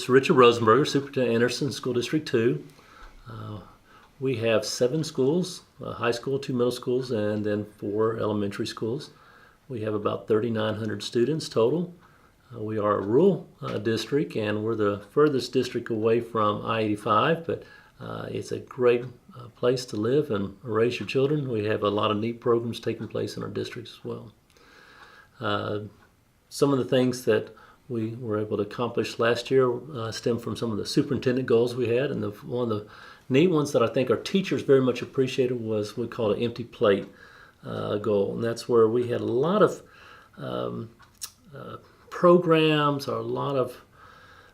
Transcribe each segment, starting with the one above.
This is Richard Rosenberger, Superintendent Anderson, School District 2. We have 7 schools, a high school, 2 middle schools, and then 4 elementary schools. We have about 3,900 students total. We are a rural district, and we're the furthest district away from I-85, but it's a great place to live and raise your children. We have a lot of neat programs taking place in our district as well. Some of the things that we were able to accomplish last year stem from some of the superintendent goals we had, and one of the neat ones that I think our teachers very much appreciated was we call it empty plate goal, and that's where we had a lot of programs or a lot of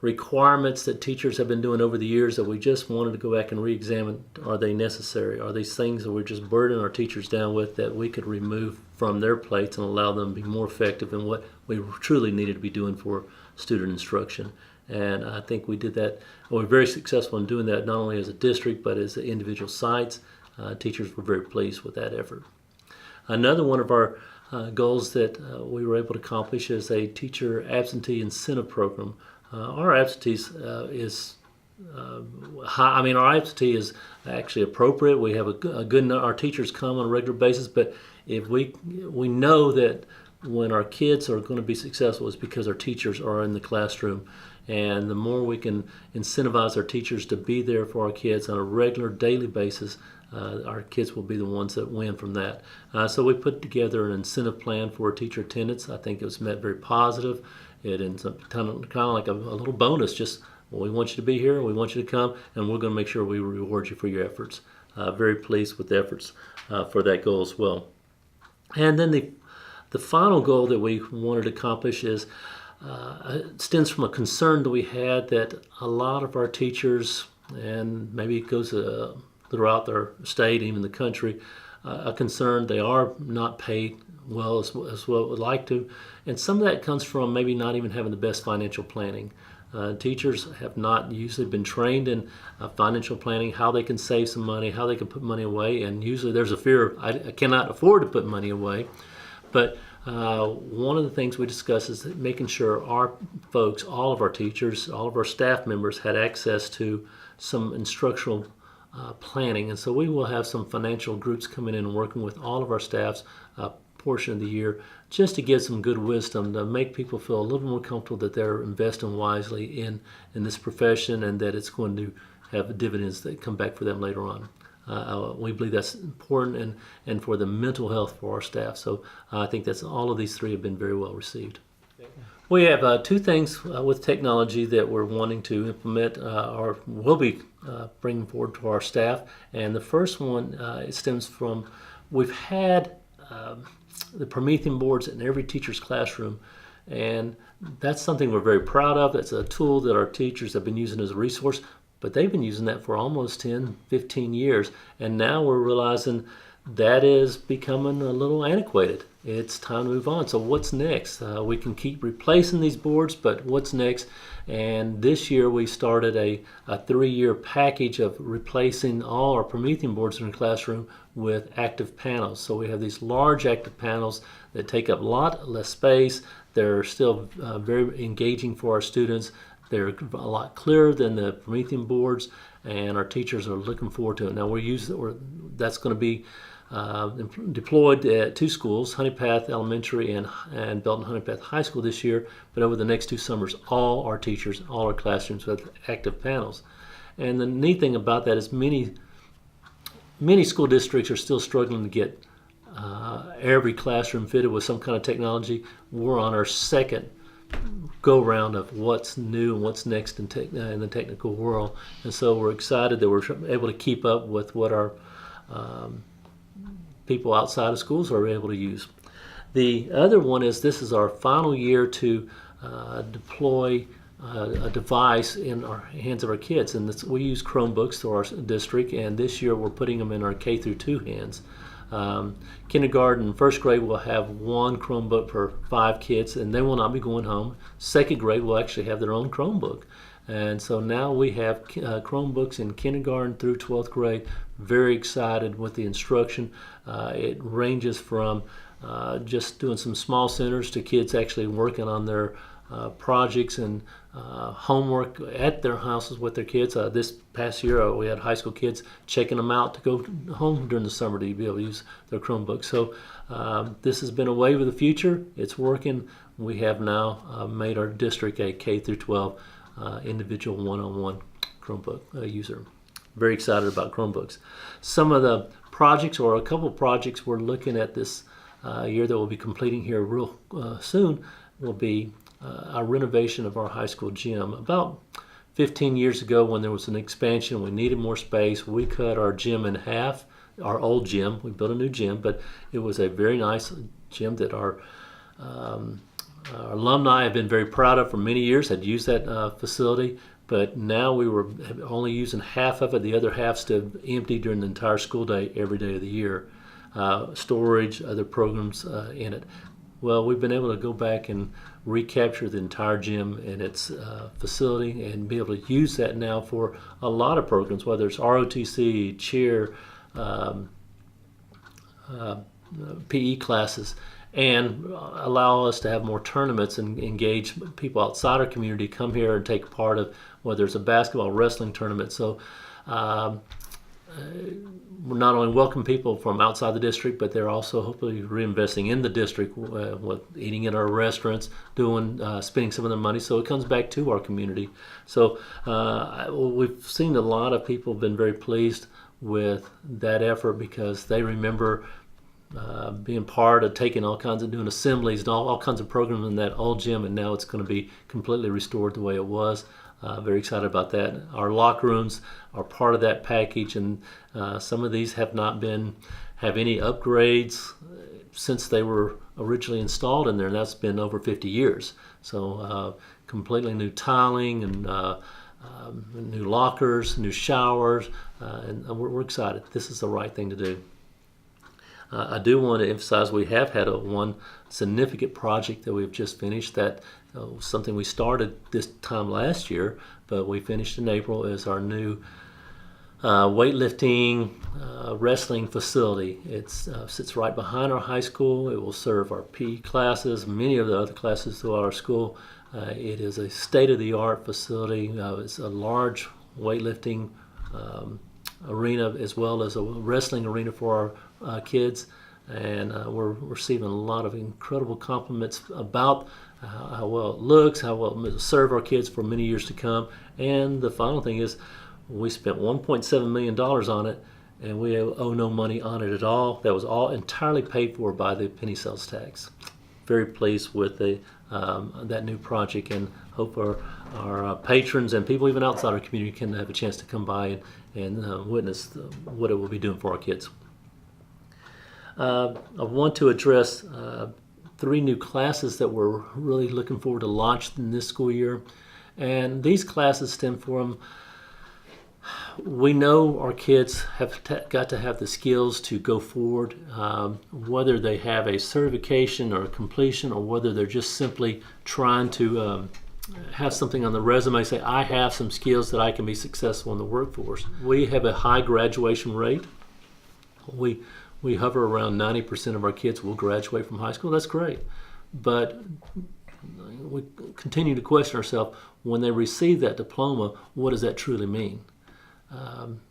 requirements that teachers have been doing over the years that we just wanted to go back and re-examine. Are they necessary? Are these things that we're just burdening our teachers down with that we could remove from their plates and allow them to be more effective in what we truly needed to be doing for student instruction? And I think we did that. We were very successful in doing that, not only as a district but as individual sites. Teachers were very pleased with that effort. Another one of our goals that we were able to accomplish is a teacher absentee incentive program. Our absentees is high. I mean, our absentee is actually appropriate. We have a good. Our teachers come on a regular basis, but if we know that when our kids are going to be successful, it's because our teachers are in the classroom, and the more we can incentivize our teachers to be there for our kids on a regular, daily basis, our kids will be the ones that win from that. So we put together an incentive plan for teacher attendance. I think it was met very positive. It ends up kind of like a little bonus. Just, well, we want you to be here, we want you to come, and we're going to make sure we reward you for your efforts. Very pleased with the efforts for that goal as well. And then the final goal that we wanted to accomplish is it stems from a concern that we had that a lot of our teachers, and maybe it goes throughout their state, even the country, a concern they are not paid well as well would like to, and some of that comes from maybe not even having the best financial planning. Teachers have not usually been trained in financial planning, how they can save some money, how they can put money away, and usually there's a fear of, I cannot afford to put money away. But one of the things we discuss is making sure our folks, all of our teachers, all of our staff members had access to some instructional planning. And so we will have some financial groups coming in and working with all of our staffs portion of the year just to give some good wisdom to make people feel a little more comfortable that they're investing wisely in this profession and that it's going to have dividends that come back for them later on. We believe that's important and for the mental health for our staff. So I think that's all of these 3 have been very well received. We have 2 things with technology that we're wanting to implement or will be bringing forward to our staff. And the first one it stems from we've had the Promethean boards in every teacher's classroom, and that's something we're very proud of. It's a tool that our teachers have been using as a resource, but they've been using that for almost 10, 15 years, and now we're realizing that is becoming a little antiquated. It's time to move on. So what's next? We can keep replacing these boards, but what's next? And this year we started a 3-year package of replacing all our Promethean boards in the classroom with active panels. So we have these large active panels that take up a lot less space. They're still very engaging for our students. They're a lot clearer than the Promethean boards, and our teachers are looking forward to it. Now that's going to be deployed at 2 schools, Honeypath Elementary and Belton Honeypath High School this year, but over the next 2 summers, all our teachers, all our classrooms have active panels. And the neat thing about that is many school districts are still struggling to get every classroom fitted with some kind of technology. We're on our second go-round of what's new and what's next in the technical world, and so we're excited that we're able to keep up with what our people outside of schools are able to use. The other one is this is our final year to deploy a device in our hands of our kids, and we use Chromebooks through our district, and this year we're putting them in our K through 2 hands. Kindergarten and 1st grade will have 1 Chromebook per 5 kids, and they will not be going home. 2nd grade will actually have their own Chromebook. And so now we have Chromebooks in kindergarten through 12th grade. Very excited with the instruction. It ranges from just doing some small centers to kids actually working on their projects and homework at their houses with their kids. This past year, we had high school kids checking them out to go home during the summer to be able to use their Chromebook. So this has been a wave of the future. It's working. We have now made our district a K through 12 individual one-on-one Chromebook user. Very excited about Chromebooks. Some of the projects, or a couple of projects we're looking at this year that we'll be completing here real soon, will be our renovation of our high school gym. About 15 years ago, when there was an expansion, we needed more space. We cut our gym in half, our old gym. We built a new gym, but it was a very nice gym that our alumni have been very proud of for many years, had used that facility. But now we were only using half of it. The other half stood empty during the entire school day, every day of the year. Storage, other programs in it. Well, we've been able to go back and recapture the entire gym and its facility and be able to use that now for a lot of programs, whether it's ROTC, cheer, PE classes, and allow us to have more tournaments and engage people outside our community come here and take part of, whether it's a basketball, wrestling tournament. So we're not only welcome people from outside the district, but they're also hopefully reinvesting in the district, with eating in our restaurants, spending some of their money. So it comes back to our community. So we've seen a lot of people have been very pleased with that effort, because they remember being part of taking all kinds of doing assemblies and all kinds of programs in that old gym, and now it's going to be completely restored the way it was. Very excited about that. Our locker rooms are part of that package, and some of these have not have any upgrades since they were originally installed in there, and that's been over 50 years. So completely new tiling and new lockers, new showers, and we're excited. This is the right thing to do. I do want to emphasize we have had one significant project that we've just finished, that something we started this time last year, but we finished in April, is our new weightlifting, wrestling facility. It sits right behind our high school. It will serve our PE classes, many of the other classes throughout our school. It is a state-of-the-art facility. It's a large weightlifting arena, as well as a wrestling arena for our kids, and we're receiving a lot of incredible compliments about how well it looks, how well it will serve our kids for many years to come. And the final thing is, we spent $1.7 million on it, and we owe no money on it at all. That was all entirely paid for by the penny sales tax. Very pleased with that new project, and hope our patrons and people even outside our community can have a chance to come by and witness what it will be doing for our kids. I want to address 3 new classes that we're really looking forward to launch in this school year. And these classes stem from, we know our kids have got to have the skills to go forward, whether they have a certification or a completion, or whether they're just simply trying to have something on the resume, say, I have some skills that I can be successful in the workforce. We have a high graduation rate. We hover around 90% of our kids will graduate from high school. That's great. But we continue to question ourselves, when they receive that diploma, what does that truly mean?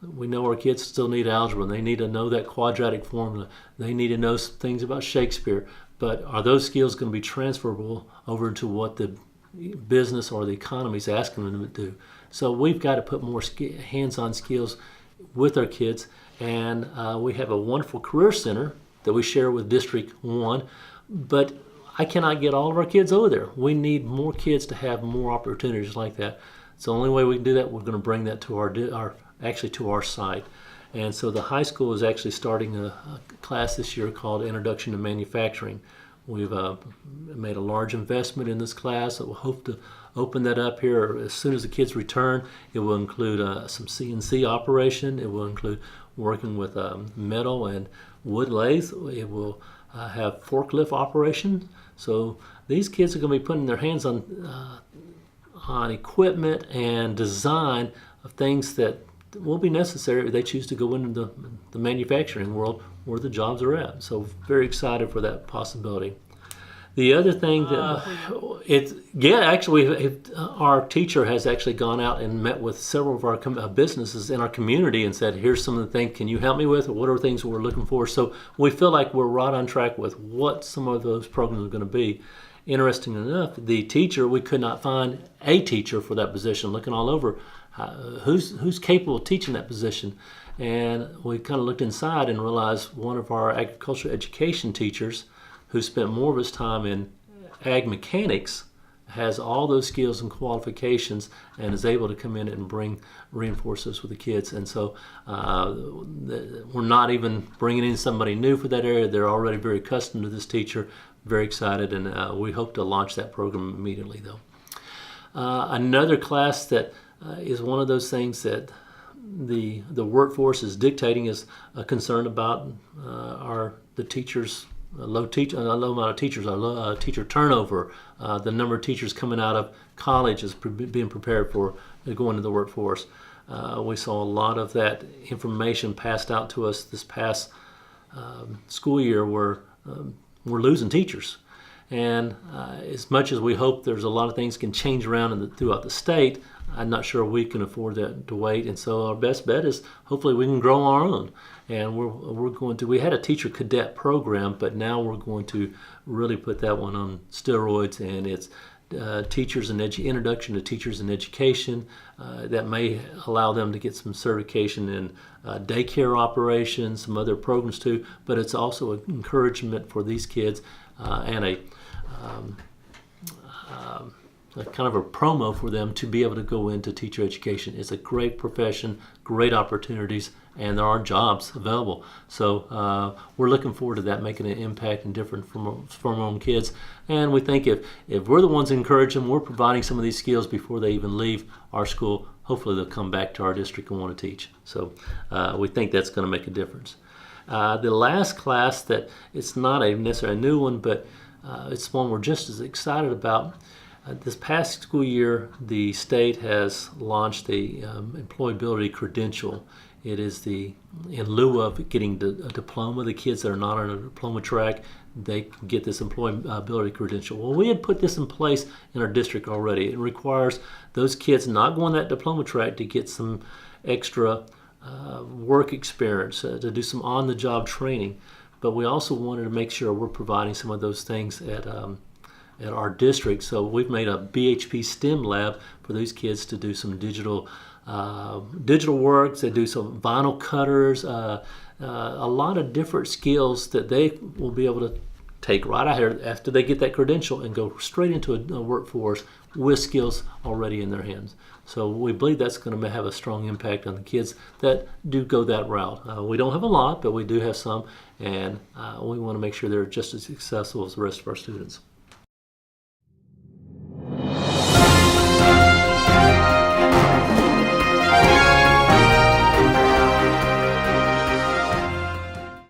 We know our kids still need algebra. They need to know that quadratic formula. They need to know some things about Shakespeare. But are those skills going to be transferable over into what the business or the economy is asking them to do? So we've got to put more hands-on skills with our kids. And we have a wonderful career center that we share with District 1. But I cannot get all of our kids over there. We need more kids to have more opportunities like that. It's the only way we can do that. We're going to bring that to our site. And so the high school is actually starting a class this year called Introduction to Manufacturing. We've made a large investment in this class, so we'll hope to open that up here as soon as the kids return. It will include some CNC operation. It will include working with metal and wood lathe. It will have forklift operation. So these kids are going to be putting their hands on equipment and design of things that will be necessary if they choose to go into the manufacturing world where the jobs are at. So very excited for that possibility. The other thing that our teacher has actually gone out and met with several of our businesses in our community and said, here's some of the things, can you help me with, or what are things we're looking for? So we feel like we're right on track with what some of those programs are going to be. Interesting enough, the teacher, we could not find a teacher for that position. Looking all over, who's capable of teaching that position? And we kind of looked inside and realized one of our agricultural education teachers, who spent more of his time in ag mechanics, has all those skills and qualifications and is able to come in and reinforce this with the kids. And so we're not even bringing in somebody new for that area. They're already very accustomed to this teacher, very excited, and we hope to launch that program immediately, though. Another class that is one of those things that the workforce is dictating is a concern about the teachers. A low amount of teachers, teacher turnover, the number of teachers coming out of college is being prepared for going to the workforce. We saw a lot of that information passed out to us this past school year where we're losing teachers. And as much as we hope there's a lot of things can change around throughout the state, I'm not sure we can afford that to wait. And so our best bet is hopefully we can grow our own. And we had a teacher cadet program, but now we're going to really put that one on steroids, and it's introduction to teachers in education that may allow them to get some certification in daycare operations, some other programs too, but it's also an encouragement for these kids and a kind of a promo for them to be able to go into teacher education. It's a great profession, great opportunities, and there are jobs available. So we're looking forward to that, making an impact and different from our own kids. And we think if we're the ones encouraging them, we're providing some of these skills before they even leave our school, hopefully they'll come back to our district and want to teach. So we think that's going to make a difference. The last class that it's not necessarily a new one, but it's one we're just as excited about. This past school year, the state has launched the employability credential. It is in lieu of getting a diploma, the kids that are not on a diploma track, they can get this employability credential. Well, we had put this in place in our district already. It requires those kids not going that diploma track to get some extra work experience, to do some on-the-job training. But we also wanted to make sure we're providing some of those things at our district. So we've made a BHP STEM lab for these kids to do some digital work. They do some vinyl cutters, a lot of different skills that they will be able to take right out here after they get that credential and go straight into a workforce with skills already in their hands. So we believe that's going to have a strong impact on the kids that do go that route. We don't have a lot, but we do have some, and we want to make sure they're just as successful as the rest of our students.